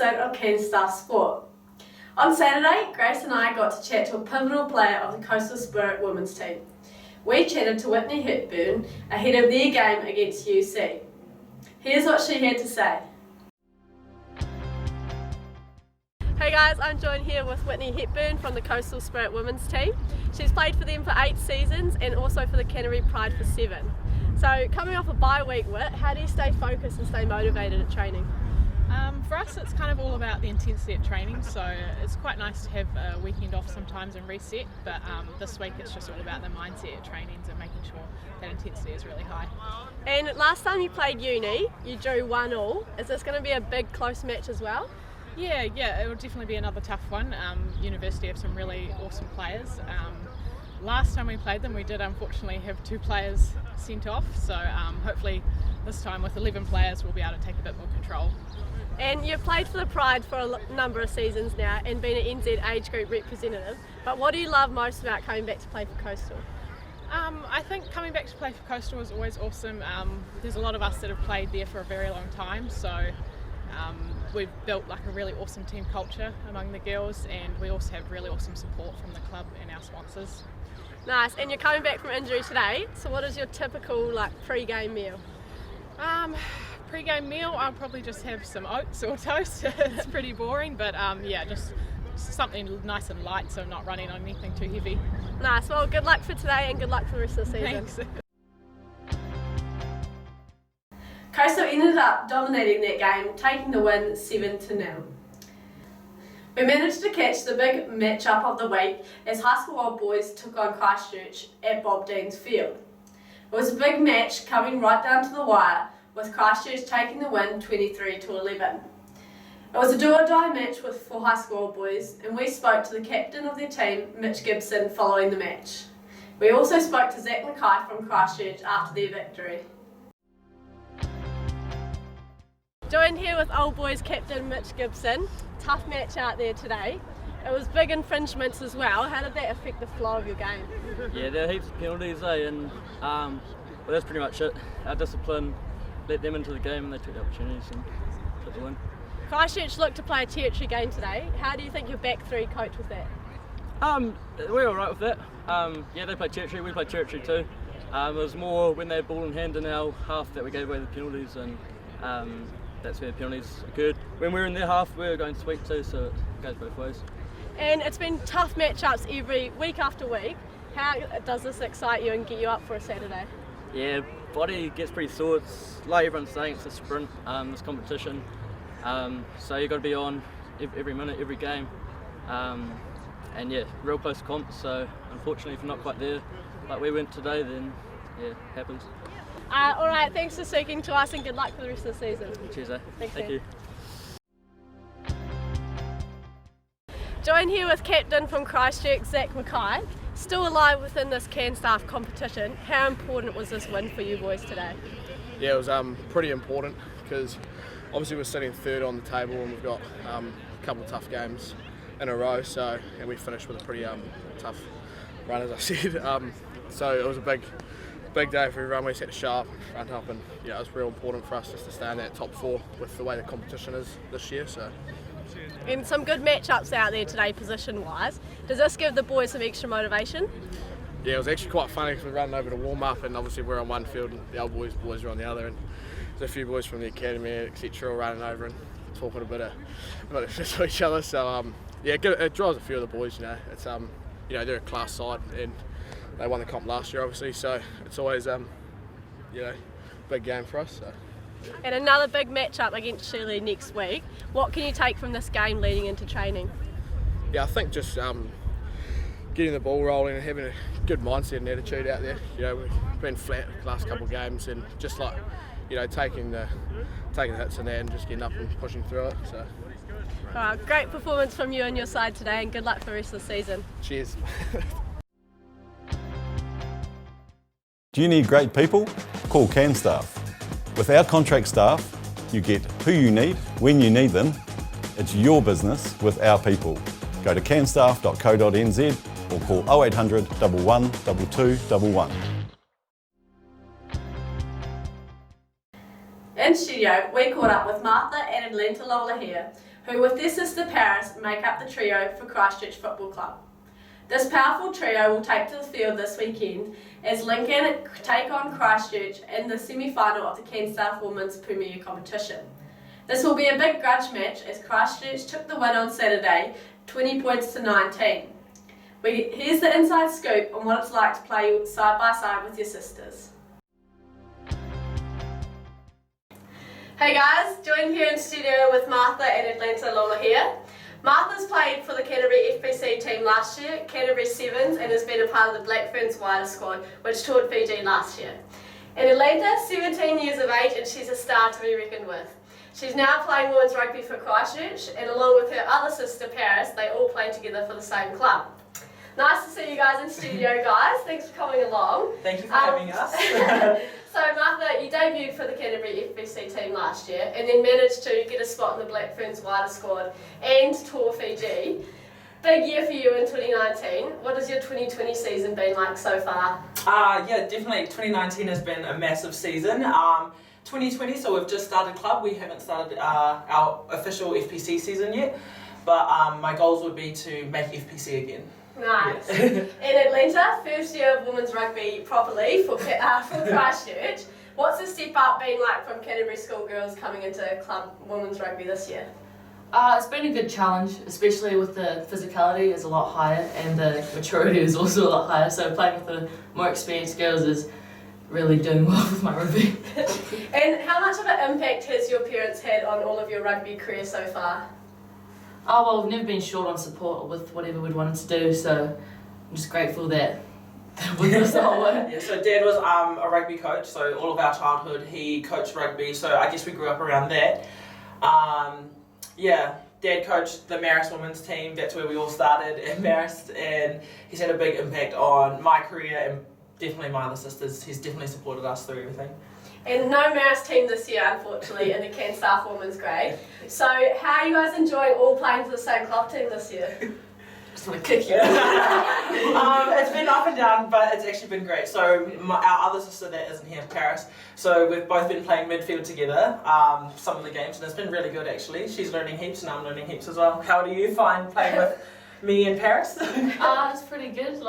episode of Canstaff Sport. On Saturday, Grace and I got to chat to a pivotal player of the Coastal Spirit women's team. We chatted to Whitney Hepburn ahead of their game against UC. Here's what she had to say. Hey guys, I'm joined here with Whitney Hepburn from the Coastal Spirit women's team. She's played for them for 8 seasons and also for the Canterbury Pride for 7. So coming off a bye week, Whit, how do you stay focused and stay motivated at training? For us, it's kind of all about the intensity at training, so it's quite nice to have a weekend off sometimes and reset, but this week it's just all about the mindset at trainings and making sure that intensity is really high. And last time you played uni, you drew 1-1. Is this going to be a big close match as well? Yeah, it will definitely be another tough one. University have some really awesome players. Last time we played them, we did unfortunately have 2 players sent off, so hopefully this time with 11 players we'll be able to take a bit more control. And you've played for the Pride for a number of seasons now and been an NZ age group representative, but what do you love most about coming back to play for Coastal? I think coming back to play for Coastal is always awesome. There's a lot of us that have played there for a very long time, so we've built like a really awesome team culture among the girls, and we also have really awesome support from the club and our sponsors. Nice, and you're coming back from injury today, so what is your typical pre-game meal? Pre-game meal, I'll probably just have some oats or toast. It's pretty boring, but just something nice and light so I'm not running on anything too heavy. Nice, well good luck for today and good luck for the rest of the season. Thanks. Coastal ended up dominating that game, taking the win 7-0. We managed to catch the big match-up of the week as High School Old Boys took on Christchurch at Bob Dean's Field. It was a big match coming right down to the wire, with Christchurch taking the win 23-11. It was a do-or-die match for High School Old Boys, and we spoke to the captain of their team, Mitch Gibson, following the match. We also spoke to Zach McKay from Christchurch after their victory. Joined here with Old Boys captain Mitch Gibson. Tough match out there today. It was big infringements as well. How did that affect the flow of your game? Yeah, there are heaps of penalties, and well, that's pretty much it. Our discipline let them into the game and they took the opportunities and took the win. Christchurch looked to play a territory game today. How do you think your back three coped with that? We're alright with that. Yeah, they played territory, we played territory too. It was more when they had ball in hand in our half that we gave away the penalties, and that's where the penalties occurred. When we were in their half, we were going sweet too, so it goes both ways. And it's been tough matchups every week after week. How does this excite you and get you up for a Saturday? Yeah, body gets pretty sore. It's like everyone's saying, it's a sprint, this competition. So you've got to be on every minute, every game. And yeah, real close comp, so unfortunately if you're not quite there like we went today, then yeah, it happens. Alright, thanks for speaking to us and good luck for the rest of the season. Cheers, eh? Thank you. Joined here with captain from Christchurch, Zach McKay. Still alive within this Canstaff competition. How important was this win for you boys today? Yeah, it was pretty important because obviously we're sitting third on the table and we've got a couple of tough games in a row. So, and we finished with a pretty tough run, as I said. So it was a big day for everyone. We set to sharp, front up, and yeah, it was real important for us just to stay in that top 4 with the way the competition is this year. So. And some good matchups out there today, position-wise. Does this give the boys some extra motivation? Yeah, it was actually quite funny because we were running over to warm up, and obviously we're on one field and the old boys were on the other, and there's a few boys from the academy, etc., all running over and talking a bit to each other. So yeah, it draws a few of the boys. It's they're a class side and they won the comp last year, obviously. So it's always big game for us. So. And another big matchup against Shirley next week. What can you take from this game leading into training? Yeah, I think just getting the ball rolling and having a good mindset and attitude out there. We've been flat the last couple of games, and just taking the hits in there and just getting up and pushing through it. So. Great performance from you and your side today, and good luck for the rest of the season. Cheers. Do you need great people? Call Canstaff. With our contract staff, you get who you need, when you need them. It's your business with our people. Go to canstaff.co.nz or call 0800 11 2211. In studio, we caught up with Martha and Atlanta Lolohea, who with their sister Paris make up the trio for Christchurch Football Club. This powerful trio will take to the field this weekend as Lincoln take on Christchurch in the semi-final of the Canstaff Women's Premier competition. This will be a big grudge match as Christchurch took the win on Saturday, 20 points to 19. Here's the inside scoop on what it's like to play side by side with your sisters. Hey guys, joined here in studio with Martha and Atlanta Lolohea. Martha's played for the Canterbury FPC team last year, Canterbury Sevens, and has been a part of the Black Ferns wider squad, which toured Fiji last year. And Atlanta, 17 years of age, and she's a star to be reckoned with. She's now playing women's rugby for Christchurch, and along with her other sister Paris, they all play together for the same club. Nice to see you guys in studio, guys. Thanks for coming along. Thank you for having us. So Martha, you debuted for the Canterbury FPC team last year and then managed to get a spot in the Black Ferns wider squad and tour Fiji. Big year for you in 2019. What has your 2020 season been like so far? Yeah, definitely. 2019 has been a massive season. 2020, so we've just started club. We haven't started our official FPC season yet, but my goals would be to make FPC again. Nice. In Atlanta, first year of women's rugby properly for Christchurch. What's the step up been like from Canterbury schoolgirls coming into club women's rugby this year? It's been a good challenge, especially with the physicality is a lot higher and the maturity is also a lot higher. So playing with the more experienced girls is really doing well with my rugby. And how much of an impact has your parents had on all of your rugby career so far? Oh well, we've never been short on support with whatever we'd wanted to do, so I'm just grateful that with us the whole way. Yeah, so Dad was a rugby coach, so all of our childhood he coached rugby, so I guess we grew up around that. Yeah, Dad coached the Marist women's team, that's where we all started in Marist, and he's had a big impact on my career and definitely my other sisters. He's definitely supported us through everything. And no Marist team this year, unfortunately, in the Canstaff women's grade. So how are you guys enjoying all playing for the same club team this year? Just want to kick you. It's been up and down, but it's actually been great. So our other sister that isn't here, Paris, so we've both been playing midfield together some of the games, and it's been really good actually. She's learning heaps and I'm learning heaps as well. How do you find playing with me and Paris? It's pretty good,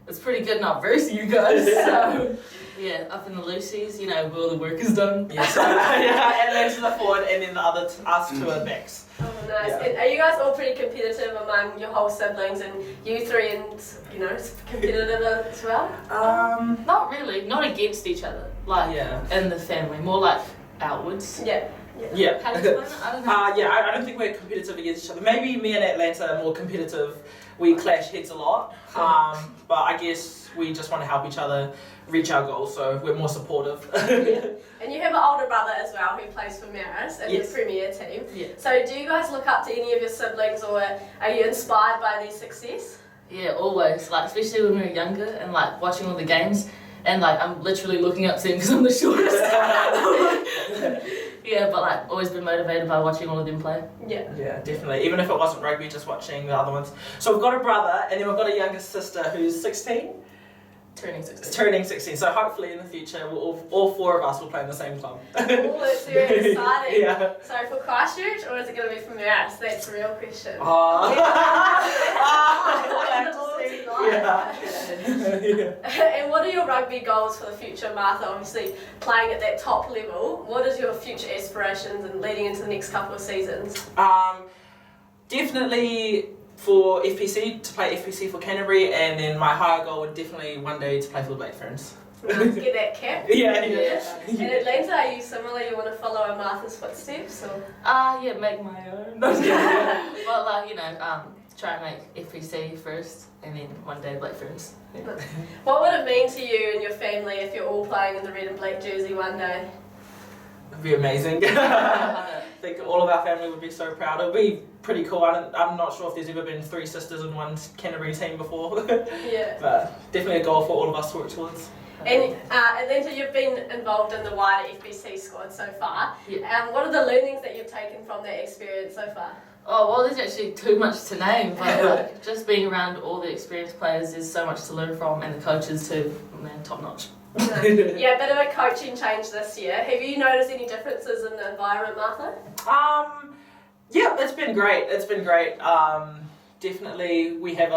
it's pretty good not versus you guys, so yeah, up in the Lucy's, you know, where all the work is done. Yeah, so, and then to the forward and then the other us two are backs. Oh, nice. Yeah. And are you guys all pretty competitive among your whole siblings and you three and, you know, competitive as well? Not really, not against each other, in the family, more like outwards. Yeah. Yeah. How do you explain it? I don't know. Yeah, I don't think we're competitive against each other. Maybe me and Atlanta are more competitive. We clash heads a lot, but I guess we just want to help each other reach our goals, so we're more supportive. Yeah. And you have an older brother as well who plays for Marist in Yes. the Premier team. Yeah. So do you guys look up to any of your siblings or are you inspired by their success? Yeah, always, especially when we were younger and watching all the games and I'm literally looking up to them because I'm the shortest. Yeah, but always been motivated by watching all of them play. Yeah. Yeah, definitely. Even if it wasn't rugby, just watching the other ones. So we've got a brother and then we've got a younger sister who's 16. Turning 16. Turning 16. So hopefully in the future, all four of us will play in the same club. Oh, that's very exciting. Yeah. So for Christchurch or is it going to be for Marist? That's the real question. And what are your rugby goals for the future, Martha? Obviously playing at that top level. What is your future aspirations and leading into the next couple of seasons? Definitely for FPC, to play FPC for Canterbury, and then my higher goal would definitely one day to play for the Black Ferns. Get that cap? Yeah. In Atlanta, are you similar? You want to follow in Martha's footsteps? Or? Yeah, make my own. Well, try and make FPC first, and then one day Black Ferns. Yeah. What would it mean to you and your family if you're all playing in the red and black jersey one day? It'd be amazing. I think all of our family would be so proud. It'd be pretty cool. I'm not sure if there's ever been 3 sisters in one Canterbury team before. Yeah. But definitely a goal for all of us to work towards. And Atlanta, you've been involved in the wider FPC squad so far. Yeah. What are the learnings that you've taken from that experience so far? Oh, well, there's actually too much to name, but just being around all the experienced players, there's so much to learn from, and the coaches too, man, top notch. Yeah, a bit of a coaching change this year. Have you noticed any differences in the environment, Martha? Yeah, it's been great. Definitely we have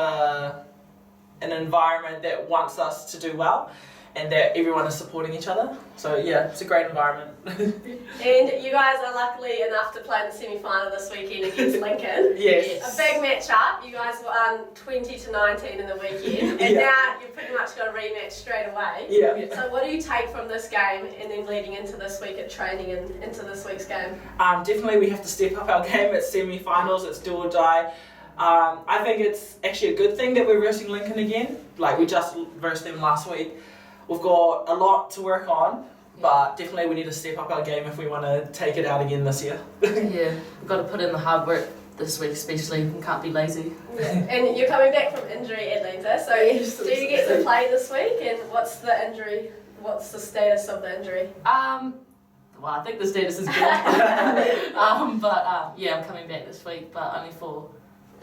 an environment that wants us to do well and that everyone is supporting each other. So yeah, it's a great environment. And you guys are luckily enough to play in the semi-final this weekend against Lincoln. Yes. A big match-up. You guys won 20-19 in the weekend, and now you've pretty much got a rematch straight away. Yeah. So what do you take from this game and then leading into this week at training and into this week's game? Definitely we have to step up our game. It's semi-finals, it's do or die. I think it's actually a good thing that we're versing Lincoln again. Like, we just versed them last week. We've got a lot to work on, but definitely we need to step up our game if we want to take it out again this year. Yeah, we've got to put in the hard work this week especially, and can't be lazy. Yeah. And you're coming back from injury, Atlanta, so do you get to play this week, and what's the injury, what's the status of the injury? Well, I think the status is good. Yeah, I'm coming back this week, but only for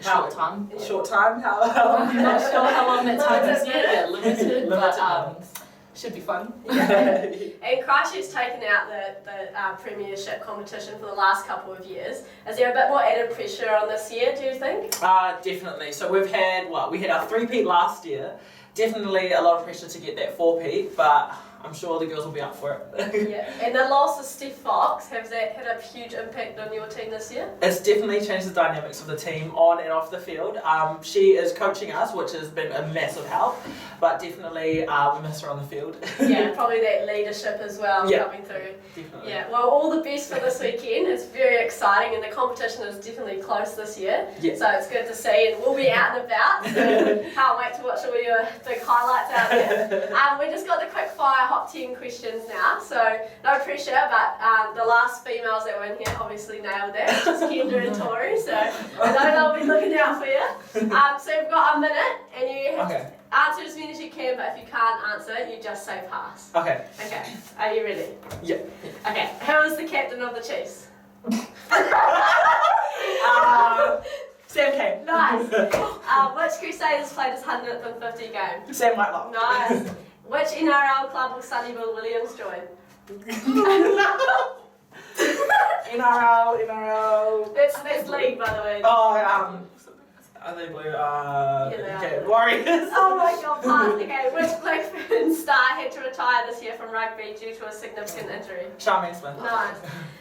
a short time. Short time? I'm not sure how long that time is yet. Yeah, limited, but should be fun. And Christchurch's taken out the premiership competition for the last couple of years. Is there a bit more added pressure on this year, do you think? Definitely. So we had our 3-peat last year. Definitely a lot of pressure to get that 4-peat, but I'm sure the girls will be up for it. Yeah. And the loss of Steph Fox, has that had a huge impact on your team this year? It's definitely changed the dynamics of the team on and off the field. She is coaching us, which has been a massive help, but definitely we miss her on the field. Yeah, probably that leadership as well coming through. Definitely. Yeah, well, all the best for this weekend. It's very exciting, and the competition is definitely close this year. Yeah. So it's good to see, and we'll be out and about. So can't wait to watch all your big highlights out there. We just got the quick fire hot 10 questions now, so no pressure. But the last females that were in here obviously nailed that, which is Kendra and Tori. So I know they'll be looking out for you. So we've got a minute, and you have to answer as many as you can. But if you can't answer, you just say pass. Okay. Okay. Are you ready? Yeah. Okay. Who is the captain of the Chiefs? Sam Kane. Nice. Which Crusaders played his 150 game? Sam Whitelock. Nice. Which NRL club will Sonny Bill Williams join? NRL. That's league, by the way. Are they blue? Yeah, okay, Warriors. Oh my god, pass. Okay, which Blackburn star had to retire this year from rugby due to a significant injury? Charmaine Smith. Nice.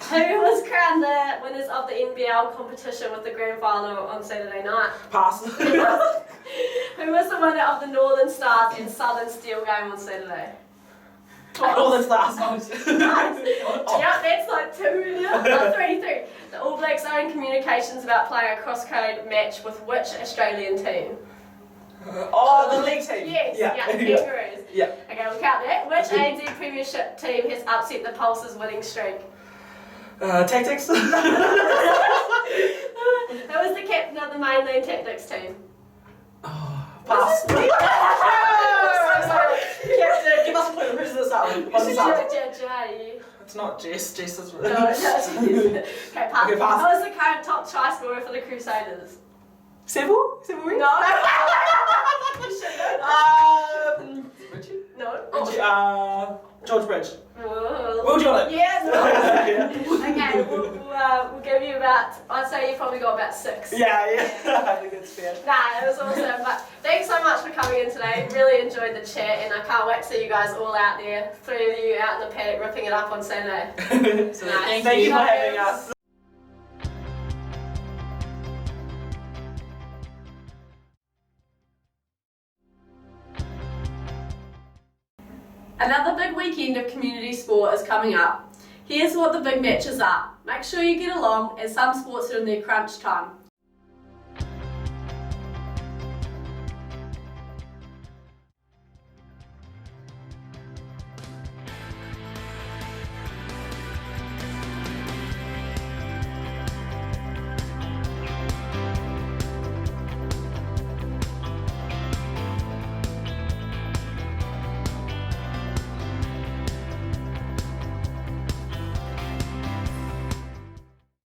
Who was crowned the winners of the NBL competition with the grand final on Saturday night? Pass. Who was the winner of the Northern Stars and Southern Steel game on Saturday? Northern Stars. Nice. Yeah, that's like 2 now. 3. The All Blacks are in communications about playing a cross-code match with which Australian team? The league team. Yes, yeah, Kangaroos. Yeah. Okay, we'll count that. Which ANZ Premiership team has upset the Pulse's winning streak? Tactics. Who was the captain of the mainland Tactics team? Pass. Sorry. Captain, give us a clue. Who's this out? It's not Jess. Jess is. No, it's Jess. Okay, pass. Okay, pass. Who was the current top try scorer for the Crusaders? Seville? Seville Reed? No. Richie? No. George Bridge. Will Will Jordan. Yes. Okay, we'll give you about, I'd say you probably got about 6. Yeah. I think it's fair. Nah, it was awesome. But thanks so much for coming in today. Really enjoyed the chat, and I can't wait to see you guys all out there. 3 of you out in the paddock ripping it up on Saturday. So Nice. thank you for having us. Another big weekend of community sport is coming up. Here's what the big matches are. Make sure you get along, as some sports are in their crunch time.